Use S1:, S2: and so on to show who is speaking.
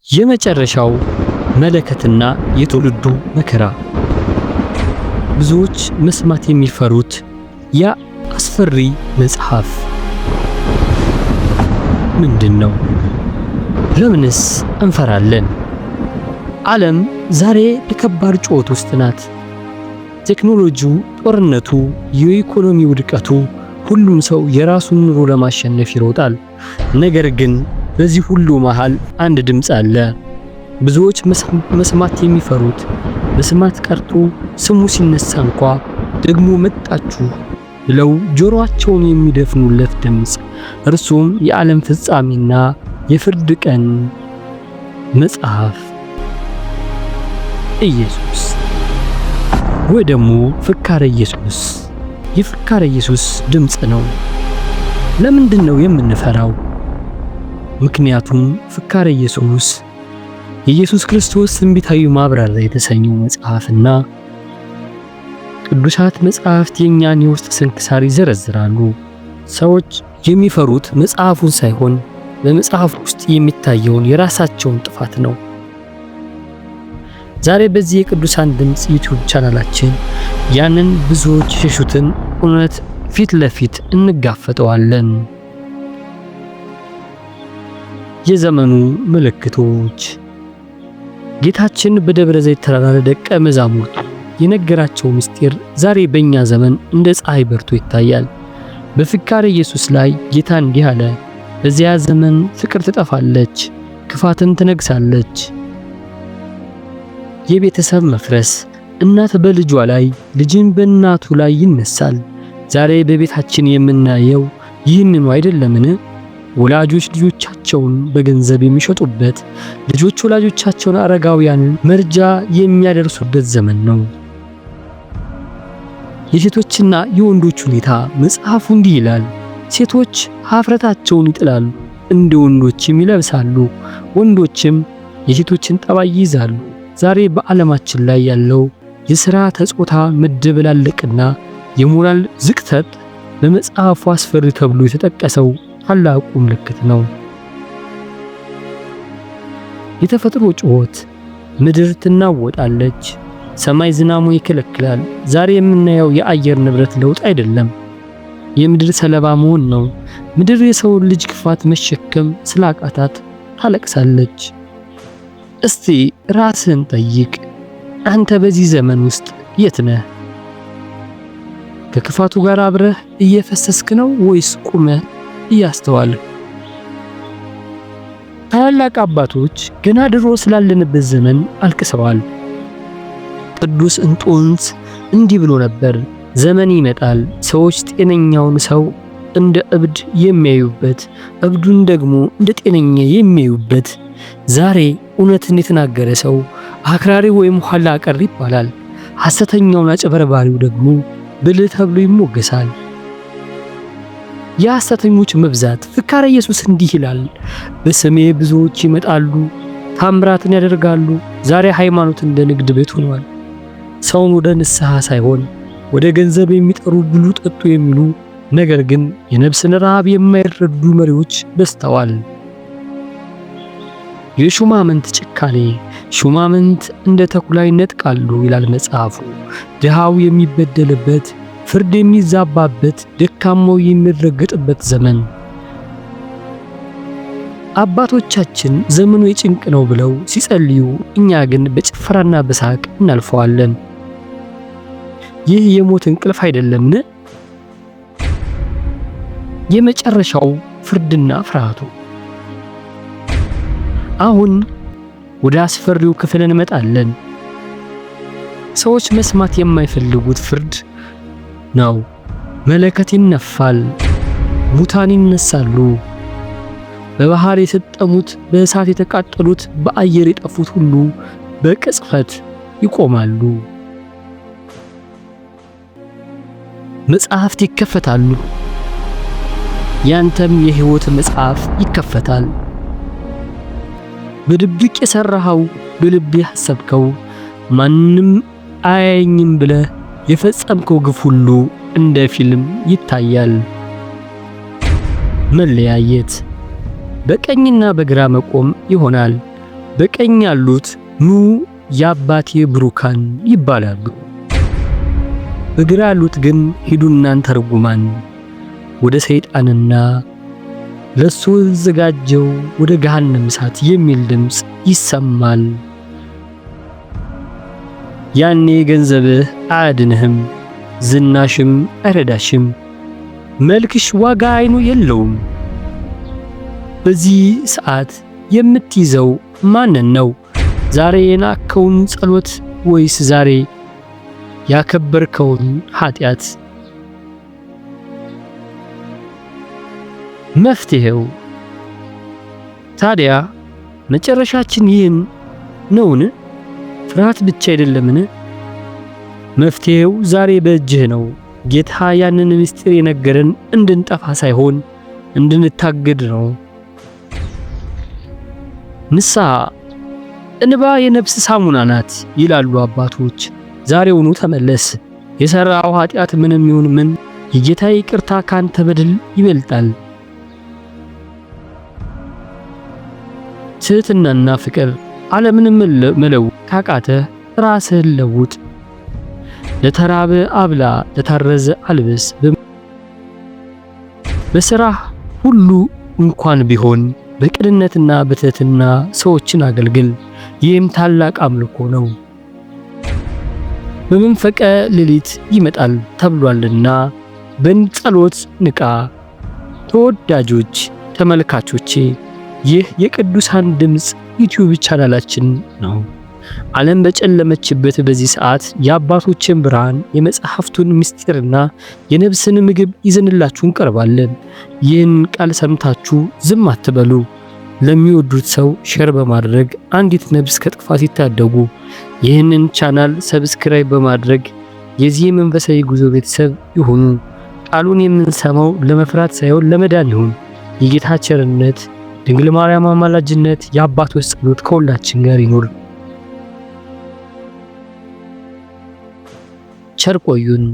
S1: የመጨረሻው መለከትና የትውልዱ መከራ። ብዙዎች መስማት የሚፈሩት ያ አስፈሪ መጽሐፍ ምንድነው? ለምንስ እንፈራለን? ዓለም ዛሬ በከባድ ጩኸት ውስጥ ናት። ቴክኖሎጂው፣ ጦርነቱ፣ የኢኮኖሚ ውድቀቱ፣ ሁሉም ሰው የራሱን ኑሮ ለማሸነፍ ይሮጣል። ነገር ግን በዚህ ሁሉ መሃል አንድ ድምፅ አለ። ብዙዎች መስማት የሚፈሩት፣ መስማት ቀርቶ ስሙ ሲነሳ እንኳ ደግሞ መጣችሁ ብለው ጆሮአቸውን የሚደፍኑለት ድምፅ። እርሱም የዓለም ፍጻሜና የፍርድ ቀን መጽሐፍ ኢየሱስ፣ ወይ ደግሞ ፍካረ ኢየሱስ። የፍካረ ኢየሱስ ድምፅ ነው። ለምንድን ነው የምንፈራው? ምክንያቱም ፍካረ ኢየሱስ የኢየሱስ ክርስቶስ ትንቢታዊ ማብራሪያ የተሰኘው መጽሐፍና ቅዱሳት መጽሐፍት የኛን የውስጥ ስንክሳር ይዘረዝራሉ። ሰዎች የሚፈሩት መጽሐፉን ሳይሆን በመጽሐፉ ውስጥ የሚታየውን የራሳቸውን ጥፋት ነው። ዛሬ በዚህ የቅዱሳን ድምፅ ዩቲዩብ ቻናላችን ያንን ብዙዎች የሸሹትን እውነት ፊት ለፊት እንጋፈጠዋለን። የዘመኑ ምልክቶች። ጌታችን በደብረ ዘይት ተራራ ለደቀ መዛሙርቱ የነገራቸው ምስጢር ዛሬ በእኛ ዘመን እንደ ፀሐይ በርቶ ይታያል። በፍካረ ኢየሱስ ላይ ጌታ እንዲህ አለ፣ በዚያ ዘመን ፍቅር ትጠፋለች፣ ክፋትን ትነግሳለች። የቤተሰብ መፍረስ፣ እናት በልጇ ላይ፣ ልጅን በእናቱ ላይ ይነሳል። ዛሬ በቤታችን የምናየው ይህንኑ አይደለምን? ወላጆች ልጆቻቸውን በገንዘብ የሚሸጡበት፣ ልጆች ወላጆቻቸውን አረጋውያንን መርጃ የሚያደርሱበት ዘመን ነው። የሴቶችና የወንዶች ሁኔታ መጽሐፉ እንዲህ ይላል፣ ሴቶች ኀፍረታቸውን ይጥላሉ፣ እንደ ወንዶችም ይለብሳሉ፣ ወንዶችም የሴቶችን ጠባይ ይይዛሉ። ዛሬ በዓለማችን ላይ ያለው የሥርዓተ ጾታ መደበላለቅና የሞራል ዝቅጠት በመጽሐፉ አስፈሪ ተብሎ የተጠቀሰው ታላቁ ምልክት ነው። የተፈጥሮ ጩኸት። ምድር ትናወጣለች፣ ሰማይ ዝናሙ ይከለክላል። ዛሬ የምናየው የአየር ንብረት ለውጥ አይደለም፣ የምድር ሰለባ መሆን ነው። ምድር የሰውን ልጅ ክፋት መሸከም ስላቃታት ታለቅሳለች። እስቲ ራስህን ጠይቅ፣ አንተ በዚህ ዘመን ውስጥ የት ነህ? ከክፋቱ ጋር አብረህ እየፈሰስክ ነው ወይስ ቁመህ እያስተዋልህ? ታላላቅ አባቶች ገና ድሮ ስላለንበት ዘመን አልቅሰዋል። ቅዱስ እንጦንስ እንዲህ ብሎ ነበር፣ ዘመን ይመጣል ሰዎች ጤነኛውን ሰው እንደ እብድ የሚያዩበት፣ እብዱን ደግሞ እንደ ጤነኛ የሚያዩበት። ዛሬ እውነትን የተናገረ ሰው አክራሪ ወይም ኋላ ቀር ይባላል። ሐሰተኛውን አጭበርባሪው ደግሞ ብልህ ተብሎ ይሞገሳል። የሐሰተኞች መብዛት። ፍካረ ኢየሱስ እንዲህ ይላል፣ በስሜ ብዙዎች ይመጣሉ፣ ታምራትን ያደርጋሉ። ዛሬ ሃይማኖት እንደ ንግድ ቤት ሆኗል። ሰውን ወደ ንስሐ ሳይሆን ወደ ገንዘብ የሚጠሩ ብሉ ጠጡ የሚሉ ነገር ግን የነፍስን ረሃብ የማይረዱ መሪዎች በዝተዋል። የሹማምንት ጭካኔ። ሹማምንት እንደ ተኩላ ይነጥቃሉ ይላል መጽሐፉ። ድሃው የሚበደልበት፣ ፍርድ የሚዛባበት፣ ደካማው የሚረገጥበት ዘመን። አባቶቻችን ዘመኑ የጭንቅ ነው ብለው ሲጸልዩ፣ እኛ ግን በጭፈራና በሳቅ እናልፈዋለን። ይህ የሞት እንቅልፍ አይደለምን? የመጨረሻው ፍርድና ፍርሃቱ። አሁን ወደ አስፈሪው ክፍል እንመጣለን። ሰዎች መስማት የማይፈልጉት ፍርድ ነው። መለከት ይነፋል፣ ሙታን ይነሳሉ። በባህር የሰጠሙት፣ በእሳት የተቃጠሉት፣ በአየር የጠፉት ሁሉ በቅጽበት ይቆማሉ። መጽሐፍት ይከፈታሉ። ያንተም የሕይወት መጽሐፍ ይከፈታል። በድብቅ የሰራኸው፣ በልብህ ያሰብከው፣ ማንም አያየኝም ብለህ የፈጸምከው ግፍ ሁሉ እንደ ፊልም ይታያል። መለያየት። በቀኝና በግራ መቆም ይሆናል። በቀኝ ያሉት ኑ የአባቴ ብሩካን ይባላሉ። በግራ ያሉት ግን ሂዱ እናንተ ርጉማን ወደ ሰይጣንና ለሱ ዘጋጀው ወደ ገሃነም እሳት የሚል ድምፅ ይሰማል። ያኔ ገንዘብህ አያድንህም፣ ዝናሽም አይረዳሽም፣ መልክሽ ዋጋ አይኑ የለውም። በዚህ ሰዓት የምትይዘው ማንን ነው? ዛሬ የናከውን ጸሎት ወይስ ዛሬ ያከበርከውን ኃጢአት? መፍትሄው ታዲያ መጨረሻችን ይህን ነውን? ፍርሃት ብቻ አይደለምን? መፍትሄው ዛሬ በእጅህ ነው። ጌታ ያንን ምስጢር የነገረን እንድንጠፋ ሳይሆን እንድንታገድ ነው። ንስሐ እንባ የነፍስ ሳሙና ናት ይላሉ አባቶች። ዛሬውኑ ተመለስ። የሰራው ኃጢአት ምንም ይሁን ምን የጌታ ይቅርታ ካንተ በደል ይበልጣል። ትህትናና ፍቅር ዓለምን መለወጥ ካቃተ ራስህን ለውጥ። ለተራበ አብላ፣ ለታረዘ አልብስ። በሥራህ ሁሉ እንኳን ቢሆን በቅንነትና በትህትና ሰዎችን አገልግል። ይህም ታላቅ አምልኮ ነው። በመንፈቀ ሌሊት ይመጣል ተብሏልና በጸሎት ንቃ። ተወዳጆች ተመልካቾቼ ይህ የቅዱሳን ድምፅ ዩቲዩብ ቻናላችን ነው። ዓለም በጨለመችበት በዚህ ሰዓት የአባቶችን ብርሃን የመጽሐፍቱን ምስጢርና የነፍስን ምግብ ይዘንላችሁ እንቀርባለን። ይህን ቃል ሰምታችሁ ዝም አትበሉ። ለሚወዱት ሰው ሼር በማድረግ አንዲት ነፍስ ከጥፋት ይታደጉ። ይህንን ቻናል ሰብስክራይብ በማድረግ የዚህ መንፈሳዊ ጉዞ ቤተሰብ ይሁኑ። ቃሉን የምንሰማው ለመፍራት ሳይሆን ለመዳን ይሁን። የጌታ ቸርነት፣ ድንግል ማርያም አማላጅነት፣ የአባቶች ጸሎት ከሁላችን ጋር ይኑር። ቸር ቆዩን።